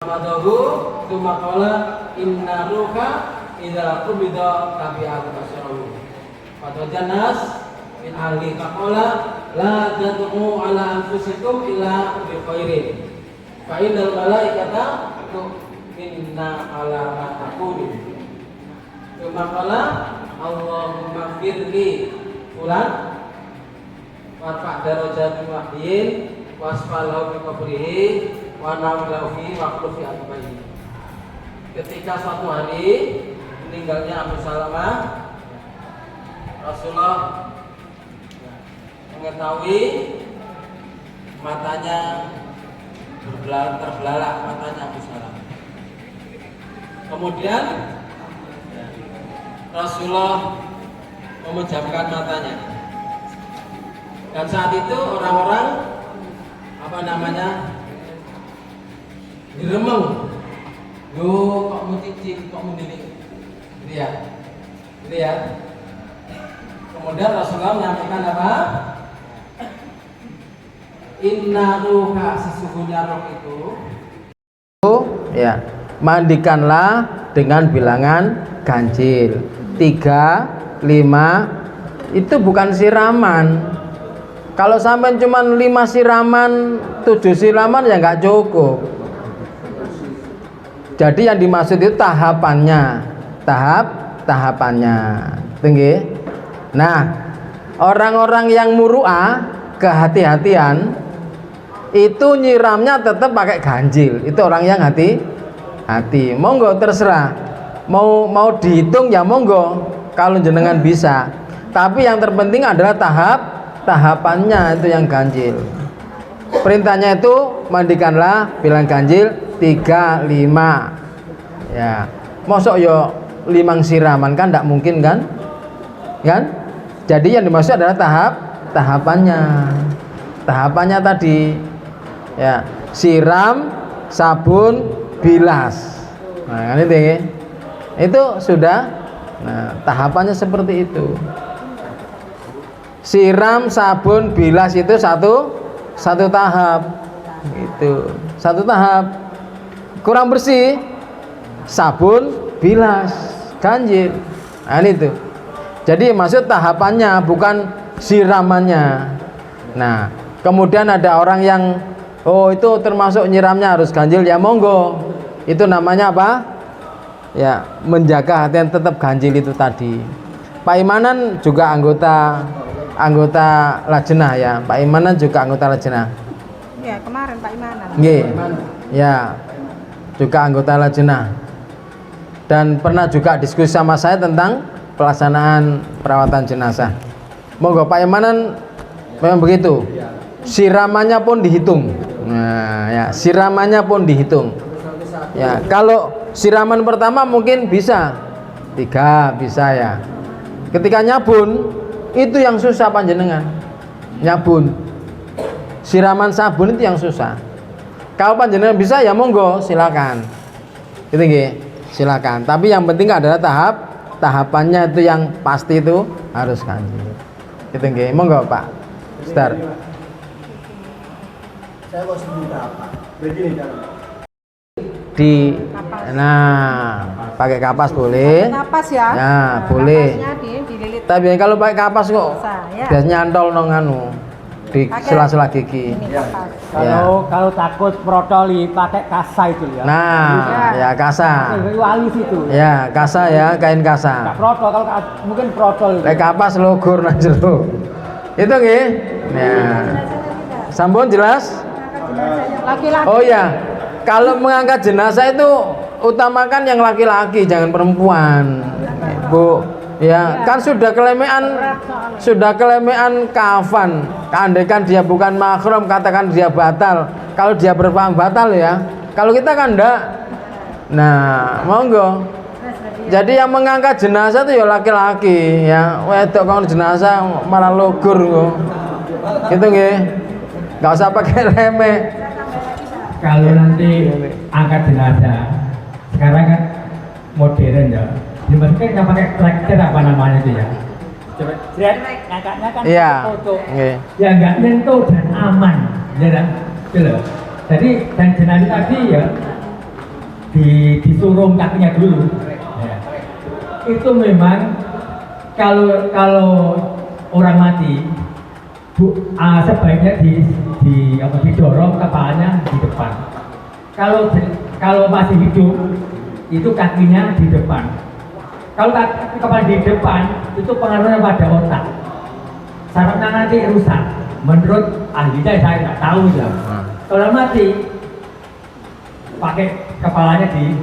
Madahu tsumma qala inna ruha idza qubida tabi'at basarahu. Fatajan nas min ahli faqala la tad'u ala anfusikum illa bi khairin. Fa innal malaikata inna ala ma taqulu. Tsumma qala Allahumma firli fulan warfa' darajat wahyin wasfalahu bi qabrihi wa nawilahu fi waqtu fi atba'i. Ketika suatu hari meninggalnya Abu Salamah, Rasulullah mengetahui matanya terbelalak matanya Abu Salamah. Kemudian Rasulullah memejamkan matanya. Dan saat itu orang-orang diremeng. Loh, kok mau cicing, kok mau dilik. Lihat. Kemudian Rasulullah menyampaikan apa? Inna ruha, sesungguhnya roh itu mandikanlah dengan bilangan ganjil 3, 5. Itu bukan siraman. Kalau sampai cuma 5 siraman, 7 siraman ya nggak cukup. Jadi yang dimaksud itu tahapannya, tahapannya, tinggi. Nah, orang-orang yang muru'ah, kehati-hatian, itu nyiramnya tetap pakai ganjil. Itu orang yang hati-hati. Monggo terserah. Mau dihitung ya monggo. Kalau jenengan bisa. Tapi yang terpenting adalah tahapannya itu yang ganjil. Perintahnya itu mandikanlah bilang ganjil 3, 5. Ya, mosok yo 5 siraman kan tidak mungkin kan? Jadi yang dimaksud adalah tahapannya. Tahapannya tadi ya, siram, sabun, bilas. Nah, kan itu sudah. Nah, tahapannya seperti itu. Siram, sabun, bilas itu satu tahap. Itu satu tahap. Kurang bersih, sabun, bilas, ganjil. Nah, itu. Jadi maksud tahapannya bukan siramannya. Nah, kemudian ada orang yang itu termasuk nyiramnya harus ganjil ya monggo. Itu namanya apa? Ya, menjaga hati yang tetap ganjil itu tadi. Pak Imanan juga anggota Lajnah ya. Pak Imanan juga anggota Lajnah. Ya, kemarin Pak Imanan. Nggih. Ya. Juga anggota Lajnah. Dan pernah juga diskusi sama saya tentang pelaksanaan perawatan jenazah. Monggo Pak Imanan memang begitu. Siramannya pun dihitung. Nah, ya, siramannya pun dihitung. Ya, kalau siraman pertama mungkin bisa 3 bisa ya. Ketika nyabun itu yang susah panjenengan. Nyabun. Siraman sabun itu yang susah. Kalau panjenengan bisa ya monggo silakan. Itu nggih, silakan. Tapi yang penting adalah tahapannya itu yang pasti itu harus ganjil. Itu nggih, monggo Pak. Start. Saya mau minta apa? Begini caranya. Pakai kapas boleh. Kapas ya. Ya, boleh. Dililit. Tapi kalau pakai kapas kok Ya. biasanya nyantol nang anu di sela-sela gigi. Ya. Kalau takut protoli pakai kasa itu ya. Nah, ya kasa. Wali situ. Ya, kasa ya, kain Nggak kasa. protol, kalau mungkin protol. Lek kapas logur nang jero. Itu nggih. Nah. Sampun jelas? Laki-laki. Oh ya, kalau mengangkat jenazah itu utamakan yang laki-laki, jangan perempuan. Bu, ya kan sudah kelemean kafan. Andaikan dia bukan mahram, katakan dia batal. Kalau dia berpaham batal ya. Kalau kita kan enggak. Nah, monggo. Jadi yang mengangkat jenazah itu ya laki-laki ya. Wedok kalau jenazah malah logur kok. Gitu nggih. Enggak usah pakai remeh. Kalau nanti angkat jenazah, sekarang kan modern ya. Dimaksudkan nggak pakai traktor apa namanya itu ya. Coba ngangkatnya kan Iya. foto. Nggih. Ya nggak nyentuh dan aman, ya kan? Gitu loh. Jadi dan jenazah tadi ya disurung kakinya dulu. Ya. Itu memang kalau orang mati sebaiknya didorong kepalanya di depan. Kalau masih hidup itu kakinya di depan. Kalau kepala di depan itu pengaruhnya pada otak. Sarafnya nanti rusak. Menurut ahlinya saya nggak tahu ya. Kalau mati pakai kepalanya di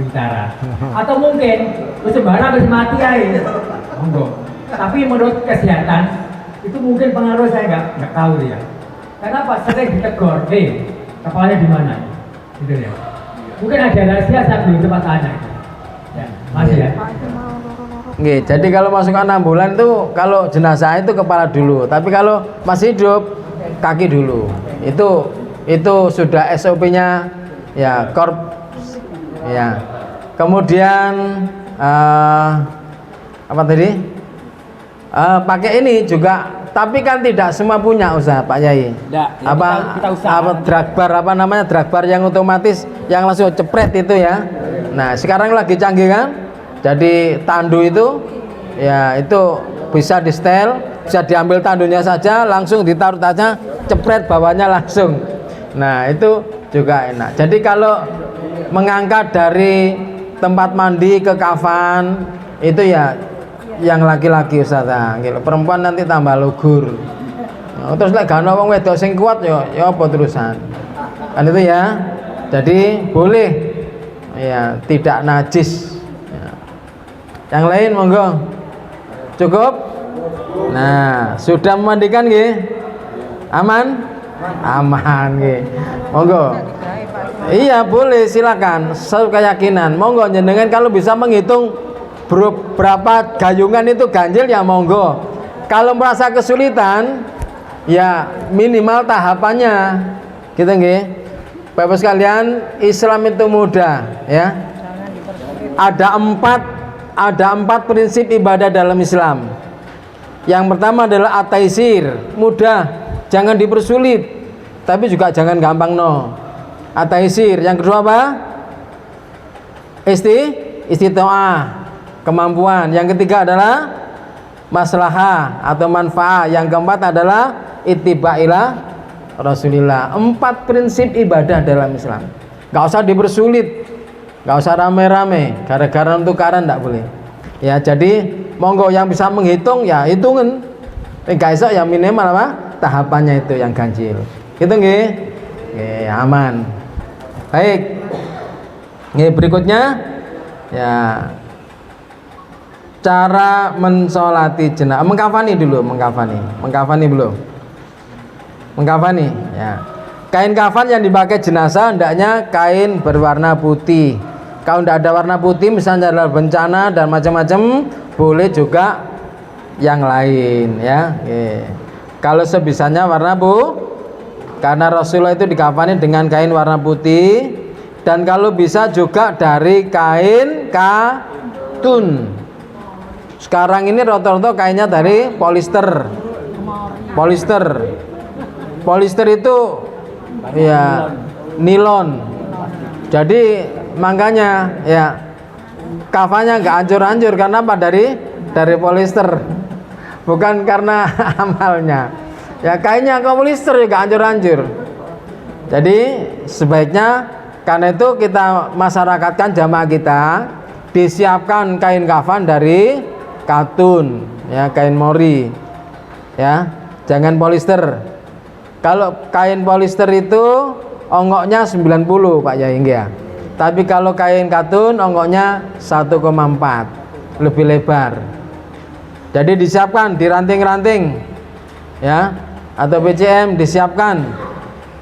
utara. Atau mungkin sembara habis mati aja. Monggo. Tapi menurut kesehatan itu mungkin pengaruh saya nggak tahu ya. Kenapa sering ditegur, kepalanya di mana? Gitu ya. Mungkin ada rahasia saya belum sempat tanya. Ya, masih ya. Nggih, jadi kalau masukkan ambulan itu kalau jenazah itu kepala dulu, tapi kalau masih hidup kaki dulu. Itu sudah SOP-nya ya, korps ya. Kemudian apa tadi? Pakai ini juga, tapi kan tidak semua punya usaha Pak Yai. Ya, kita usahakan. Dragbar apa namanya, dragbar yang otomatis yang langsung cepret itu ya. Nah sekarang lagi canggih kan, jadi tandu itu ya itu bisa di setel, bisa diambil tandunya saja langsung ditaruh saja, cepret bawahnya langsung. Nah itu juga enak. Jadi kalau mengangkat dari tempat mandi ke kafan itu ya yang laki-laki Ustazah, perempuan nanti tambah lugur. Terus lek gak ono wong wedok sing kuat ya apa terusan. Kan itu ya. Jadi boleh ya, tidak najis. Ya. Yang lain monggo. Cukup? Nah, sudah memandikan nggih? Aman? Aman nggih. Monggo. Iya, boleh silakan. Keyakinan. Monggo jenengan kalau bisa menghitung berapa gayungan itu ganjil ya monggo. Kalau merasa kesulitan ya minimal tahapannya gitu nggih. Bapak sekalian, Islam itu mudah ya. Ada empat prinsip ibadah dalam Islam. Yang pertama adalah at-taisir, mudah, jangan dipersulit, tapi juga jangan gampang no. At-taisir. Yang kedua apa? Istitoah, kemampuan. Yang ketiga adalah maslahah atau manfaat. Yang keempat adalah ittiba'ila Rasulillah. 4 prinsip ibadah dalam Islam. Gak usah dipersulit, gak usah rame-rame, gara-gara tukaran tidak boleh. Ya jadi monggo yang bisa menghitung ya hitungin. Gak iso ya minimal apa? Tahapannya itu yang ganjil. Gitu nggih? Nggih, aman. Baik. Nggih, berikutnya ya cara mensolati jenazah, mengkafani dulu, mengkafani belum? Mengkafani, ya. Kain kafan yang dipakai jenazah hendaknya kain berwarna putih. Kalau tidak ada warna putih, misalnya adalah bencana dan macam-macam, boleh juga yang lain, ya. Oke. Kalau sebisanya warna karena Rasulullah itu dikafani dengan kain warna putih, dan kalau bisa juga dari kain katun. Sekarang ini rata-rata kainnya dari polister. Polister itu ya nilon. Jadi makanya ya kafannya nggak hancur-hancur karena apa? Dari polister. Bukan karena amalnya. Ya kainnya polister ya nggak hancur-hancur. Jadi sebaiknya karena itu kita masyarakatkan jamaah kita disiapkan kain kafan dari katun, ya kain mori, ya jangan polister. Kalau kain polister itu ongoknya 90 Pak Yai ya. Tapi kalau kain katun ongoknya 1,4, lebih lebar. Jadi disiapkan di ranting-ranting, ya atau PCM disiapkan.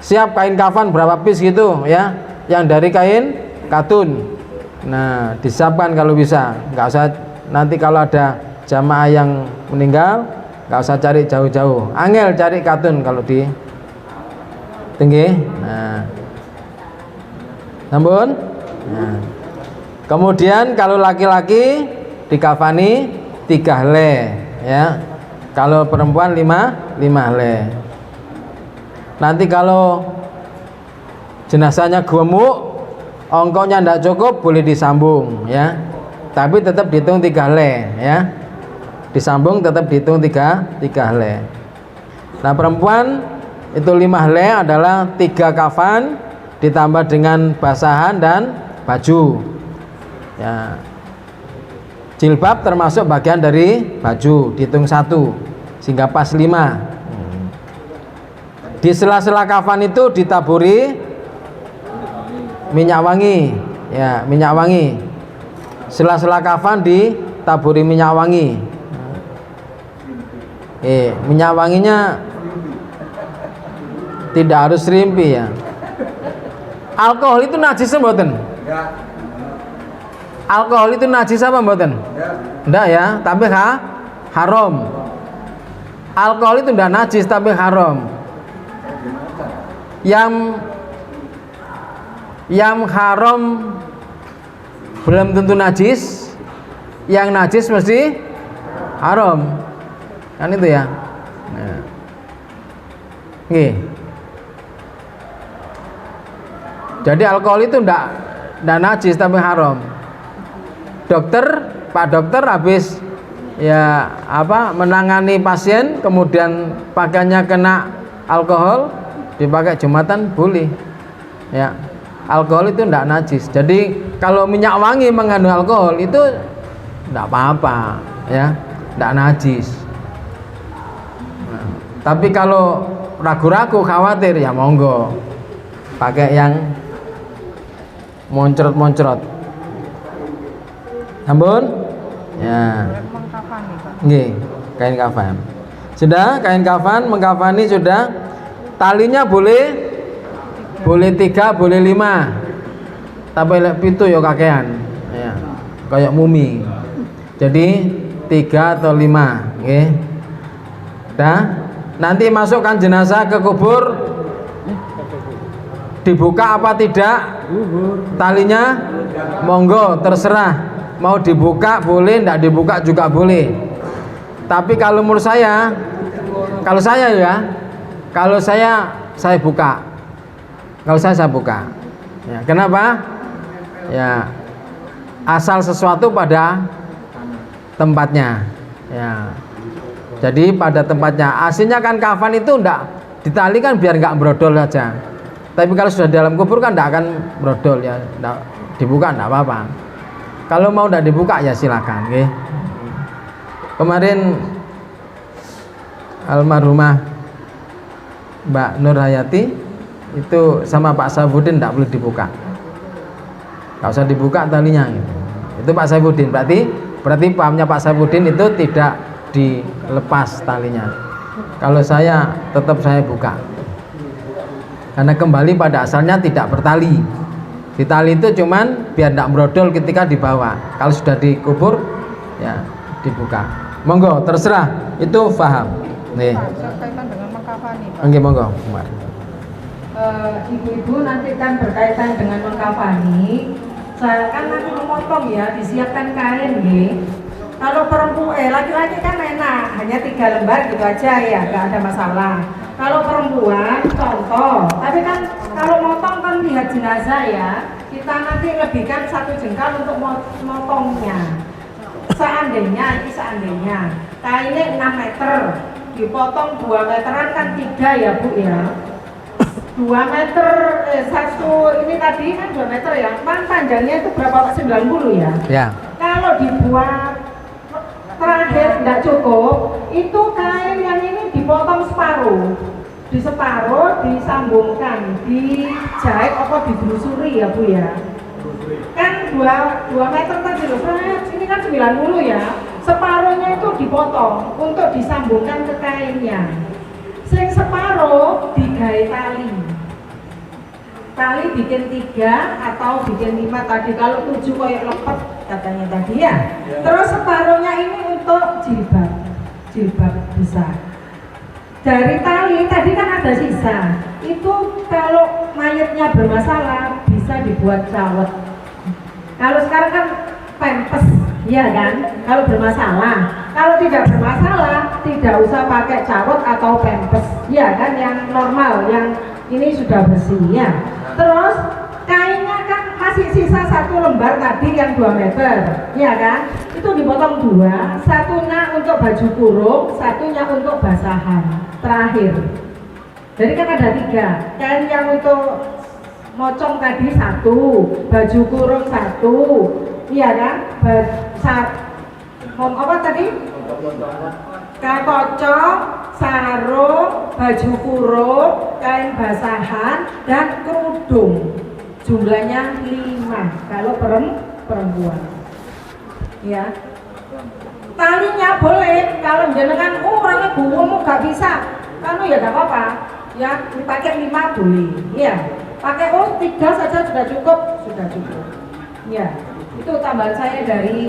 Siap kain kafan berapa piece gitu, ya, yang dari kain katun. Nah disiapkan kalau bisa, nggak usah nanti kalau ada jamaah yang meninggal nggak usah cari jauh-jauh, angel cari katun kalau di tinggi. Nah sampun. Nah. Kemudian kalau laki-laki dikafani 3 helai, ya. Kalau perempuan 5 helai. Nanti kalau jenazahnya gemuk ongkonya tidak cukup boleh disambung ya, tapi tetap dihitung 3 helai ya, disambung tetap dihitung 3 helai. Nah perempuan itu 5 helai adalah 3 kafan ditambah dengan basahan dan baju ya. Jilbab termasuk bagian dari baju, dihitung 1 sehingga pas 5. Di sela-sela kafan itu ditaburi minyak wangi ya, minyak wangi. Sela-sela kafan ditaburi minyak wangi. Minyak wanginya tidak harus rimpi ya. Alkohol itu najis mboten? Alkohol itu najis apa mboten? Enggak ya, tapi haram. Alkohol itu enggak najis tapi haram. Yang haram belum tentu najis, yang najis mesti haram. Kan itu ya. Nah. Nggih. Jadi alkohol itu enggak najis tapi haram. Pak dokter habis ya menangani pasien kemudian pakaiannya kena alkohol, dipakai jumatan boleh ya. Alkohol itu tidak najis. Jadi kalau minyak wangi mengandung alkohol itu tidak apa-apa ya, tidak najis. Nah, tapi kalau ragu-ragu khawatir ya monggo pakai yang moncrot-moncrot. Ampun ya. Nggih, kain kafan. Sudah, kain kafan mengkafani sudah. Talinya boleh 3, boleh 5. Tapi lek pitu ya kakean. Ya. Kayak mumi. Jadi 3 atau 5, nggih. Dah. Nanti masukkan jenazah ke kubur. Dibuka apa tidak? Talinya monggo terserah. Mau dibuka boleh, tidak dibuka juga boleh. Tapi kalau menurut saya, kalau saya buka. Kalau saya buka. Ya, kenapa? Ya, asal sesuatu pada tempatnya. Ya. Jadi pada tempatnya. Aslinya kan kafan itu enggak ditali kan biar enggak brodol saja. Tapi kalau sudah dalam kubur kan enggak akan brodol ya. Enggak, dibuka enggak apa-apa. Kalau mau enggak dibuka ya silakan, okay? Kemarin almarhumah Mbak Nur Hayati itu sama Pak Saifuddin enggak boleh dibuka. Enggak usah dibuka talinya gitu. Itu Pak Saifuddin, berarti pahamnya Pak Saifuddin itu tidak dilepas talinya. Kalau saya tetap saya buka. Karena kembali pada asalnya tidak bertali. Ditali itu cuman biar tidak brodol ketika dibawa. Kalau sudah dikubur ya dibuka. Monggo terserah, itu paham. Nih. Berkaitan dengan mengkafani, Pak. Nggih monggo. Ibu-ibu nanti kan berkaitan dengan mengkafani. Saya kan nanti memotong ya, disiapkan kain nggih. Kalau perempuan laki-laki kan enak, hanya 3 lembar gitu aja ya, nggak ada masalah. Kalau perempuan contoh, tapi kan kalau motong kan lihat jenazah ya, kita nanti lebihkan 1 jengkal untuk motongnya. Seandainya kainnya 6 meter, dipotong 2 meteran kan 3 ya Bu ya. 2 meter, ini tadi kan 2 meter ya, panjangnya itu berapa Pak? 90 ya? Ya. Kalau dibuat terakhir tidak cukup, itu kain yang ini dipotong separuh, di separuh disambungkan, dijahit apa dibrusuri ya Bu ya. Kan 2 meter tadi loh, ini kan 90 ya, separuhnya itu dipotong untuk disambungkan ke kainnya. Sing separuh digawe tali bikin 3 atau bikin 5 tadi, kalau 7 kayak lepet katanya tadi ya. Terus separuhnya ini untuk jilbab besar. Dari tali tadi kan ada sisa, itu kalau mayatnya bermasalah bisa dibuat cawet. Kalau sekarang kan pempes, ya kan? Kalau bermasalah, kalau tidak bermasalah tidak usah pakai cawet atau pempes, ya kan? Yang normal, yang ini sudah bersih ya. Terus kainnya kan masih satu lembar tadi yang 2 meter, ya kan? Itu dipotong 2, satunya untuk baju kurung, satunya untuk basahan terakhir. Jadi kan ada 3, kain yang untuk mocong tadi 1, baju kurung 1, iya kan? Apa tadi? Kocok, sarung, baju kurung, kain basahan, dan kerudung. Jumlahnya 5 kalau perempuan. Ya. Talinya boleh kalau jenengan orangnya bumu gak bisa. Kan ya gak apa-apa. Ya, dipakai 5 boleh. Ya. Pakai 3 saja sudah cukup, Ya. Itu tambahan saya dari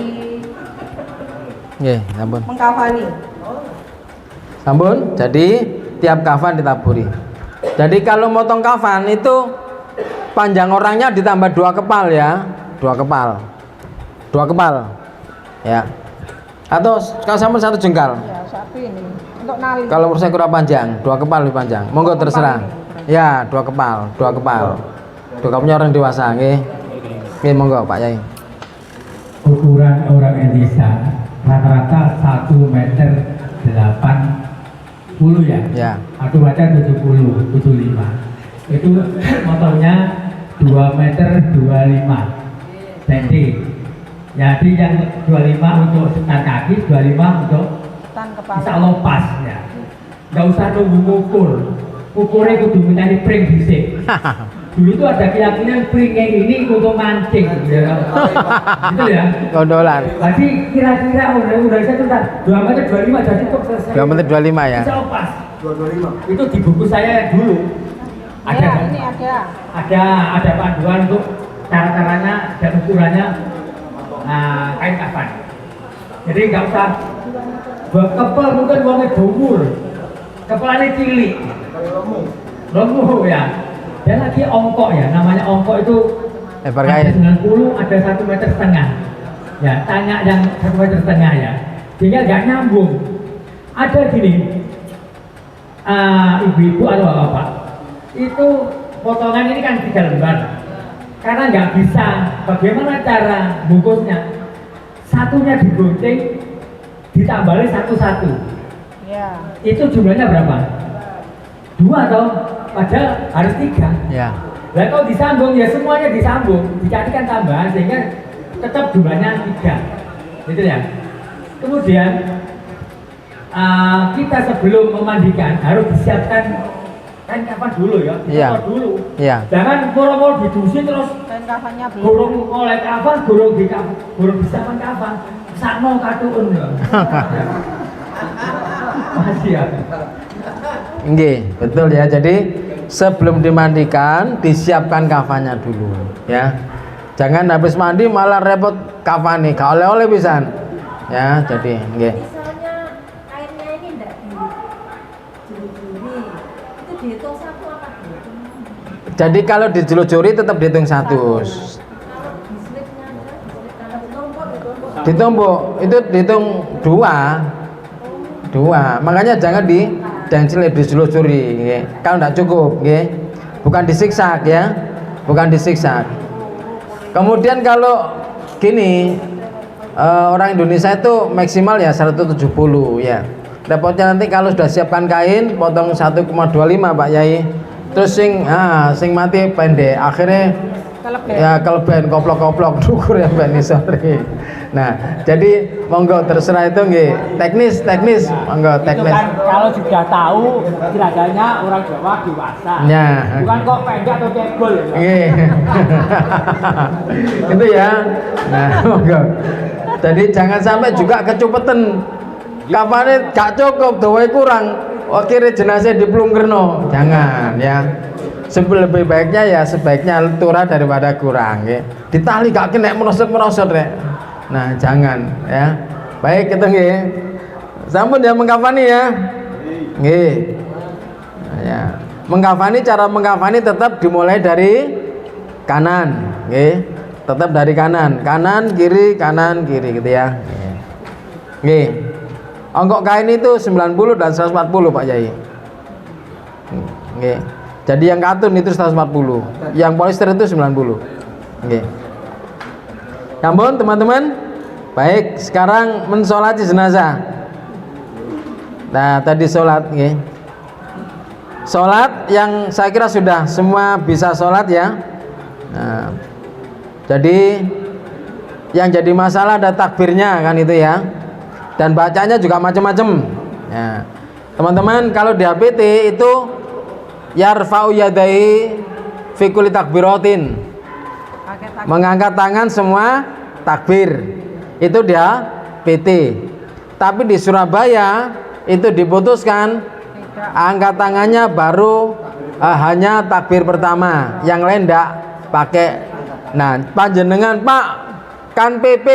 Nggih, sampun. mengkafani. Sampun. Jadi tiap kafan ditaburi. Jadi kalau motong kafan itu panjang orangnya ditambah 2 kepal ya, 2 kepal, 2 kepal, ya. Atau kalau sampun 1 jengkal. Ya, satu ini untuk nali. Kalau menurut saya kurang panjang, 2 kepal lebih panjang. Monggo terserah. Ya, 2 kepal, 2 kepal. 2 kepalnya orang dewasa, nggih. Nggih, monggo Pak Yai. Ukuran orang Indonesia rata-rata 1 meter 80 ya. Ya. Aku baca 70, 75. Itu motornya 2 meter 25 cm. Jadi yang 25 untuk setan kaki, 25 untuk Tan kepala. bisa lepas ya. Nggak usah nunggu ngukur. Ukurnya kudu mencari pring dhisik. Dulu itu ada keyakinan pringnya ini untuk mancing gitu ya. Gitu ya. Gondolan. Jadi kira-kira udah saya tuh 2 meter 25 jadi cukup selesai. 2 menit 25 ya. Bisa lepas. 225. Itu di buku saya dulu. Ada Ya, kan? ini ada. Ada panduan untuk cara-caranya dan ukurannya kain kafan. Jadi nggak usah kepel mungkin uangnya dumur, kepalanya cilik, lemu ya. Dan lagi ongkok ya, namanya ongkok itu Lebar ada kain. 90, ada 1,5 meter. Ya, tanya yang 1,5 meter ya. Sehingga nggak nyambung. Ada gini, ibu-ibu atau bapak, itu potongan ini kan 3 lembar. Karena nggak bisa, bagaimana cara bungkusnya? Satunya digunting, ditambahin 1-1. Ya. Itu jumlahnya berapa? 2 atau padahal harus 3. Ya. Lah kalau disambung ya semuanya disambung, dicarikan tambahan sehingga tetap jumlahnya 3. Gitu ya. Kemudian kita sebelum memandikan harus disiapkan kain kafan dulu ya. Iya. Kotor dulu. Iya. Jangan moro-moro didusin terus Kain kafannya belum. gorong oleh kafan, gorong disiapkan kafan. Sakno katuun ya. Masih ya. Nggih, betul ya. Jadi sebelum dimandikan disiapkan kafannya dulu ya. Jangan habis mandi malah repot kafani, gak oleh-oleh pisan. Ya, jadi nggih. Misalnya kainnya ini enggak dijeli-jeli, itu dihitung 1 apa 2? Jadi kalau dijulur-juri tetap dihitung 1. Kalau diselipnya ada, diselip kalau ditumpuk. Ditumpuk itu dihitung 2. Makanya jangan dijulur-juri nggih. Kalau enggak cukup nggih. Bukan disiksa ya. Bukan disiksa. Kemudian kalau gini orang Indonesia itu maksimal ya 170 ya. Repotnya nanti kalau sudah siapkan kain potong 1,25 Pak Yai. Terus sing mati pendek akhirnya Keleben. ya kelebihan koplok-koplok dukur ya Ben sorry. Nah, jadi monggo terserah itu nggih. Teknis monggo Itu teknis. kan kalau sudah tahu gerakannya orang Jawa dewasa. Ya. Bukan kok pendek atau cebol. Nggih. Itu ya. Nah, monggo. Jadi jangan sampai juga kecupetan. Kapane gak cukup, dawae kurang. Akhirnya jenazah diplungkerno. Jangan ya. Lebih baiknya ya sebaiknya turah daripada kurang ya. Ditali gak kena merosot-merosot rek. Nah, jangan ya. Baik kita nggih. Sampun ya mengkafani ya. Nggih. Nah, ya. Mengkafani, cara mengkafani tetap dimulai dari kanan, nggih. Tetap dari kanan, kanan kiri gitu ya. Nggih. Ongkok kain itu 90 dan 140 Pak Yai. Nggih. Jadi yang katun itu 140, yang polister itu 90. Nggih. Sampun teman-teman. Baik, sekarang mensolati jenazah. Nah, tadi sholat, nggih. Sholat yang saya kira sudah semua bisa sholat ya. Nah, jadi yang jadi masalah ada takbirnya kan itu ya. Dan bacanya juga macam-macam. Ya. Teman-teman kalau di HPT itu yarfa'u yadai fi kulli takbiratin. Pakai tak Mengangkat tangan semua takbir. Itu dia PT. Tapi di Surabaya itu diputuskan tidak. angkat tangannya baru hanya takbir pertama, yang lain enggak pakai. Nah, panjenengan Pak, kan PP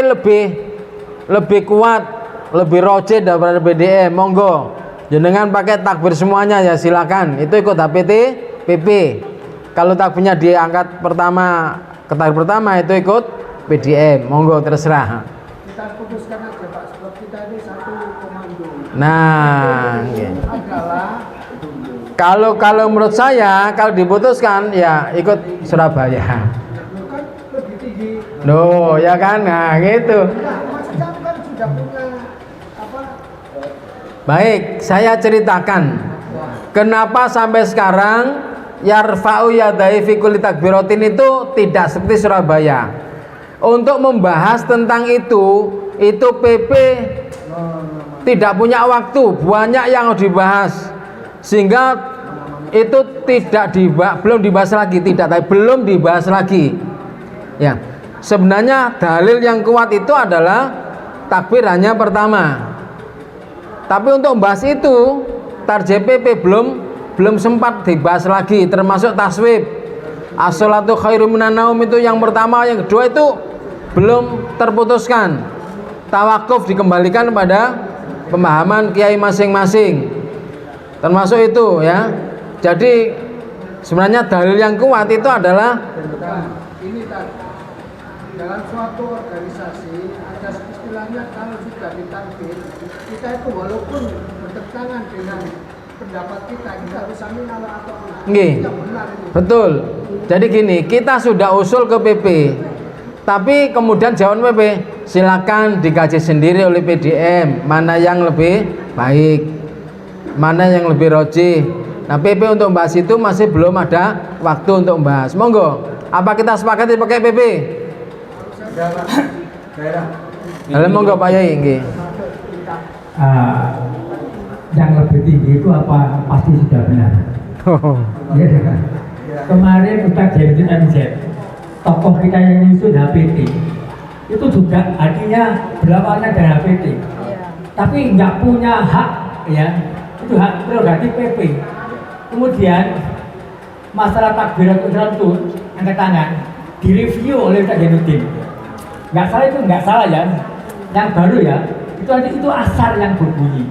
lebih kuat, lebih roje daripada PDM, monggo jenengan pakai takbir semuanya ya silakan. Itu ikut HPT PP. Kalau takbirnya diangkat pertama, ke takbir pertama itu ikut PDM, monggo terserah. Kita putuskan aja Pak, sebab kita ini satu komando. Nah, Adalah kalau menurut saya kalau diputuskan ya ikut Surabaya. kan lebih tinggi. No, ya kan? Nah, gitu. Nah, Mas Ijam kan sudah punya apa? Baik, saya ceritakan kenapa sampai sekarang yarfa'u yadai fi kulli takbiratin itu tidak seperti Surabaya. Untuk membahas tentang itu PP tidak punya waktu, banyak yang harus dibahas, sehingga itu belum dibahas lagi, belum dibahas lagi. Ya, sebenarnya dalil yang kuat itu adalah takbir hanya pertama. Tapi untuk membahas itu JPP belum sempat dibahas lagi, termasuk taswib. As-sholatu khairum minan naum itu yang pertama, yang kedua itu belum terputuskan. Tawakuf dikembalikan pada pemahaman kiai masing-masing. Termasuk itu ya. Jadi sebenarnya dalil yang kuat itu adalah Ini tadi dalam suatu organisasi ada istilahnya kalau sudah ditakbir kita itu walaupun bertentangan dengan pendapat kita harus saling Allah atau nggih. yang benar itu. Betul. Jadi gini, kita sudah usul ke PP. Tapi kemudian jawaban PP, silakan dikaji sendiri oleh PDM mana yang lebih baik, mana yang lebih rojih. Nah, PP untuk membahas itu masih belum ada waktu untuk membahas. Monggo, apa kita sepakati pakai PP? Halo, monggo Pak Yai, nggih. Yang lebih tinggi itu apa pasti sudah benar. Ya, kan? Kemarin Ustaz Jainuddin MZ, tokoh kita yang nyusun HPT itu juga artinya berlawanan dengan HPT, tapi nggak punya hak ya, itu hak prerogatif PP. Kemudian masalah takbiratul ihram itu angkat tangan direview oleh Ustaz Jainuddin. Nggak salah itu nggak salah ya, yang baru ya itu nanti itu asar yang berbunyi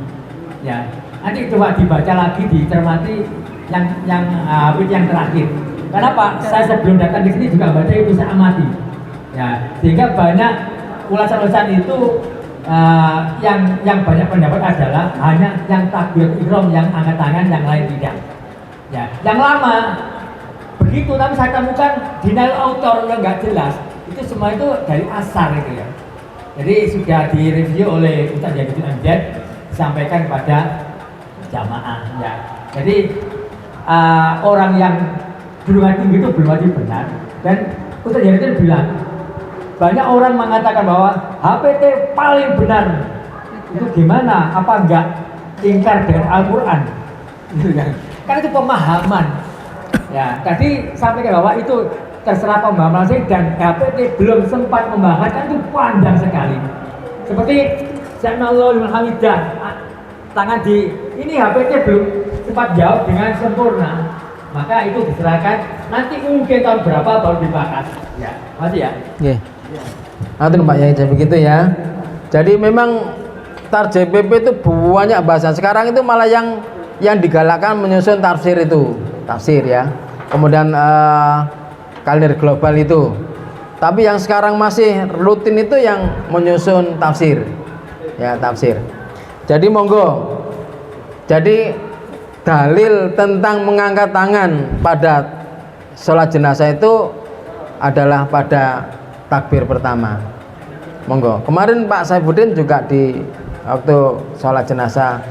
ya, nanti coba dibaca lagi dicermati yang terakhir. Kenapa? Saya sebelum datang di sini juga baca itu, saya amati ya, sehingga banyak ulasan-ulasan itu yang banyak pendapat adalah hanya yang takbir ihram yang angkat tangan, yang lain tidak ya. Yang lama begitu, tapi saya temukan denial author yang nggak jelas itu semua itu dari asar itu ya. Jadi sudah direview oleh Ustaz Jainuddin MZ, disampaikan kepada jamaah ya. Jadi orang yang julukan tinggi itu belum wajib benar. Dan Ustaz Jainuddin bilang banyak orang mengatakan bahwa HPT paling benar. Itu gimana? Apa enggak ingkar dengan Al-Quran? Gitu kan? Karena itu pemahaman. Ya, tadi sampaikan bahwa itu terserah pemahaman saya, dan HPT belum sempat membahas, kan itu panjang sekali. Seperti Sami'allahu liman hamidah, tangan di ini HPT belum sempat jawab dengan sempurna, maka itu diserahkan nanti mungkin tahun berapa baru dibahas. Ya, masih ya. Nggih. Atur Pak Yai, begitu ya. Jadi memang JPP itu banyak bahasan. Sekarang itu malah yang digalakkan menyusun tafsir itu, tafsir ya. Kemudian kalender global itu. Tapi yang sekarang masih rutin itu yang menyusun tafsir. Ya, tafsir. Jadi monggo. Jadi dalil tentang mengangkat tangan pada sholat jenazah itu adalah pada takbir pertama. Monggo. Kemarin Pak Saifuddin juga di waktu sholat jenazah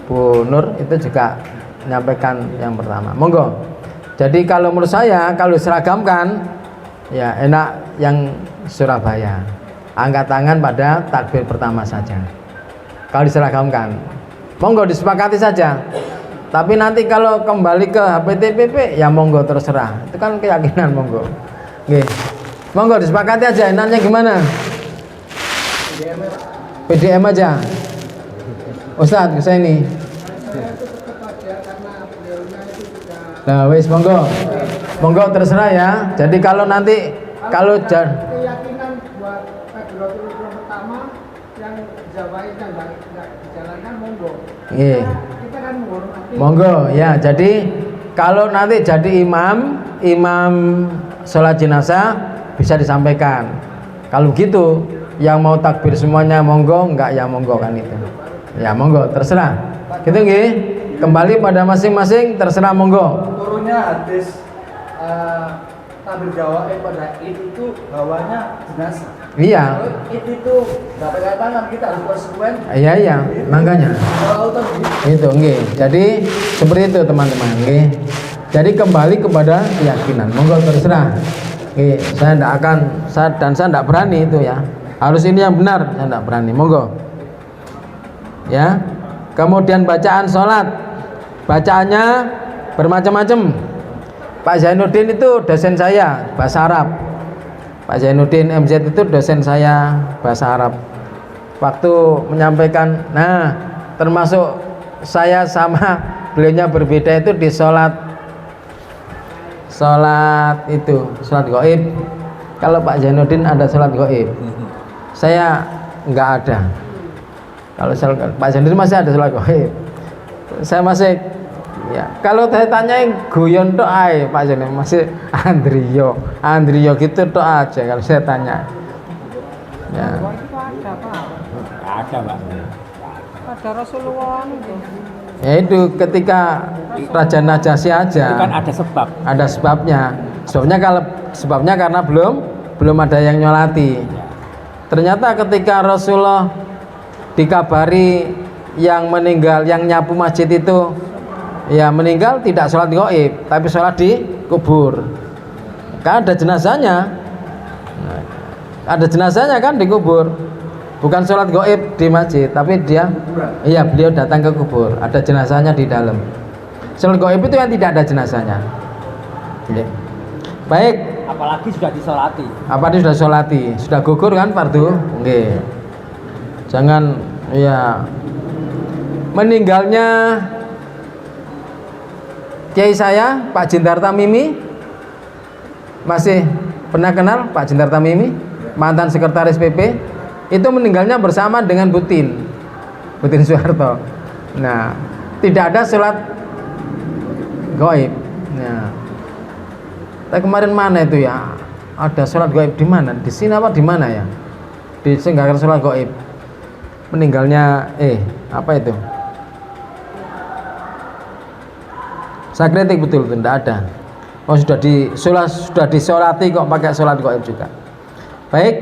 Bu Nur itu juga menyampaikan yang pertama. Monggo. Jadi kalau menurut saya kalau seragamkan ya enak yang Surabaya. Angkat tangan pada takbir pertama saja. Kalau diseragamkan, monggo disepakati saja. Tapi nanti kalau kembali ke HPTPP ya monggo terserah. Itu kan keyakinan monggo. Nggih. Monggo disepakati aja enaknya gimana? PDM aja. Ustadz ke sini. Nah, wis monggo. Monggo terserah ya. Jadi kalau nanti kalau keyakinan buat takbiratul ihram pertama yang Jawa itu enggak dijalankan monggo. Nggih. Kita kan menghormati. Monggo ya. Jadi kalau nanti jadi imam sholat jenazah bisa disampaikan. Kalau gitu yang mau takbir semuanya monggo, enggak ya monggo kan itu. Ya monggo terserah. Gitu nggih. Kembali pada masing-masing terserah monggo. Turunnya hadis takbir Jawa pada Id itu bawahnya jenazah. Iya. Kalau Id itu nggak pegang tangan, kita harus konsekuen. Iya makanya. Kalau auto Itu nggih. Jadi seperti itu teman-teman nggih. Jadi kembali kepada keyakinan. Monggo terserah. Nggih, saya tidak berani itu ya. Harus ini yang benar, saya tidak berani. Monggo. Ya. Kemudian bacaan sholat. Bacaannya bermacam-macam. Pak Zainuddin itu dosen saya bahasa Arab. Pak Zainuddin MZ itu dosen saya bahasa Arab. Waktu menyampaikan, nah termasuk saya sama beliaunya berbeda itu di sholat gaib. Kalau Pak Zainuddin ada sholat gaib, saya nggak ada. Kalau Pak Zainuddin masih ada sholat gaib, saya masih ya. Kalau saya tanyain guyon tok ae Pak Zainuddin masih Andrio gitu tok aja kalau saya tanya. Ya. Wah, itu ada Pak. Ada, Pak. Ada Rasulullah itu. Ya itu ketika Raja Najasyi aja. Itu kan ada sebab. Ada sebabnya. Sebabnya karena belum ada yang nyolati. Ternyata ketika Rasulullah dikabari yang meninggal, yang nyapu masjid itu ya meninggal tidak sholat gaib, tapi sholat di kubur. Kan ada jenazahnya. Ada jenazahnya kan di kubur. Bukan sholat gaib di masjid, tapi beliau datang ke kubur. Ada jenazahnya di dalam. Sholat gaib itu yang tidak ada jenazahnya. Baik. Apalagi sudah disolati. Apalagi sudah sholati, sudah gugur kan fardu. Nggih. Jangan ya meninggalnya kiai saya Pak Jintar Tamimi. Masih pernah kenal Pak Jintar Tamimi, mantan sekretaris PP? Itu meninggalnya bersama dengan Butin Soeharto. Nah, tidak ada sholat gaib. Nah, tapi kemarin mana itu ya? Ada sholat gaib di mana? Di sini apa di mana ya? Di Senggakan sholat gaib. Meninggalnya apa itu? Saya kritik betul itu tidak ada. Oh sudah disolati kok pakai sholat gaib juga. Baik,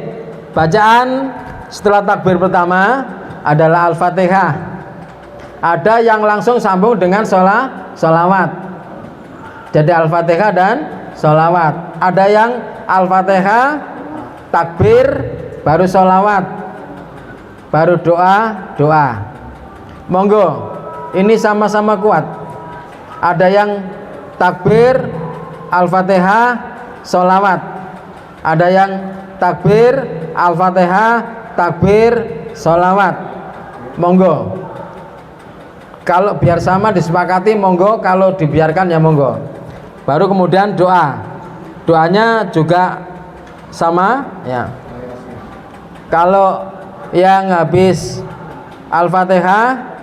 bacaan setelah takbir pertama adalah Al-Fatihah. Ada yang langsung sambung dengan sholawat. Jadi Al-Fatihah dan sholawat. Ada yang Al-Fatihah, takbir, baru sholawat, baru doa. Monggo, ini sama-sama kuat. Ada yang takbir, Al-Fatihah, sholawat. Ada yang takbir, Al-Fatihah, takbir, sholawat. Monggo. Kalau biar sama disepakati monggo, kalau dibiarkan ya monggo. Baru kemudian doa. Doanya juga sama ya. Kalau yang habis Al-Fatihah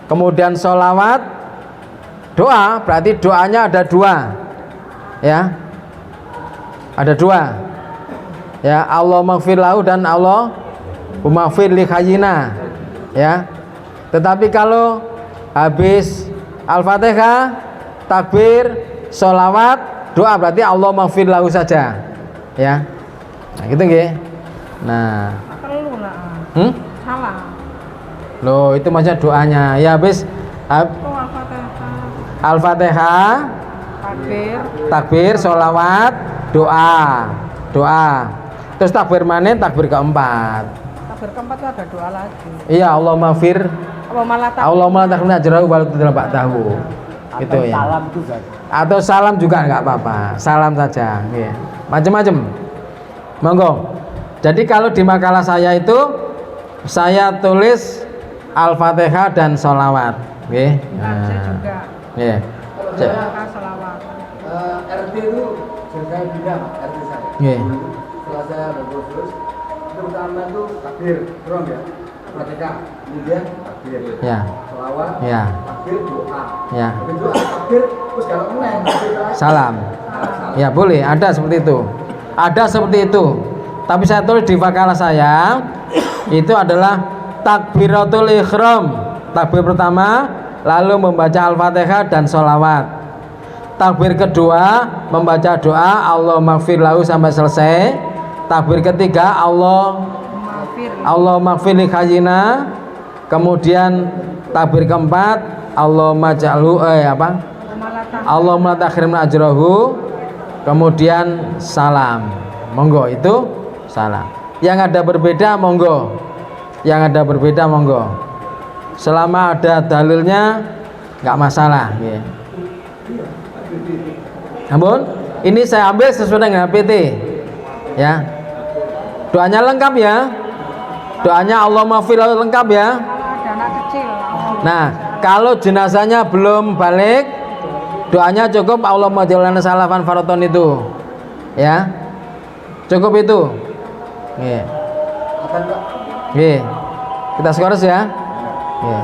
kemudian sholawat, doa berarti doanya ada dua ya, ada dua ya, Allah maghfir lahu dan Allah maghfir li khayyina ya. Tetapi kalau habis Al-Fatihah, takbir, sholawat, doa berarti Allah maghfir lahu saja ya. Nah gitu nggih. Nah, Perlu lah. hmm? Salah. Loh, itu maksudnya doanya. Ya habis Itu Al-Fatihah. Al-Fatihah, Takbir. takbir, sholawat, doa, doa. Terus takbir mana? Takbir keempat. Takbir keempat itu ada doa lagi. Iya, Allahumma fir, Apa malah takbir? Allahumma takbir ajrahu wal tidak tahu. Itu ya. Salam juga. Atau salam juga nggak apa-apa, salam saja. Ya. Macam-macam. Monggo. Jadi kalau di makalah saya itu saya tulis Al-Fatihah dan sholawat. Oke. Nah, saya juga. Iya. Kalau Cek. saya Maka selawat. RT itu saya bidang RT saya. Iya. Setelah saya berkursus, itu pertama itu takbir, terus ya, Fatihah, kemudian takbir, Ya. sholawat, Ya. takbir, doa. Ya. Habis itu takbir, terus kalau meneng, Salam. Ya boleh, ada seperti itu. Ada seperti itu. Tapi saya tulis di makalah saya itu adalah takbiratul ihram. Takbir pertama lalu membaca Al-Fatihah dan sholawat. Takbir kedua membaca doa Allahumma gfir lahu sampai selesai. Takbir ketiga Maafir. Allahumma gfir li hayyina. Kemudian takbir keempat Allahumma ja'alhu Malah takbir. Allahumma takhrimna ajrahu. Kemudian salam. Monggo itu salam. Yang ada berbeda monggo. Yang ada berbeda monggo. Selama ada dalilnya nggak masalah ya. Namun ini saya ambil sesuai dengan PT ya. Doanya lengkap ya. Doanya Allahumma fil lengkap ya. Kalau ada anak kecil. Nah, kalau jenazahnya belum balik, doanya cukup Allahumma jalana salafan faraton itu. Ya. Cukup itu. Nggih. akan Nggih. Kita skores ya. Nggih.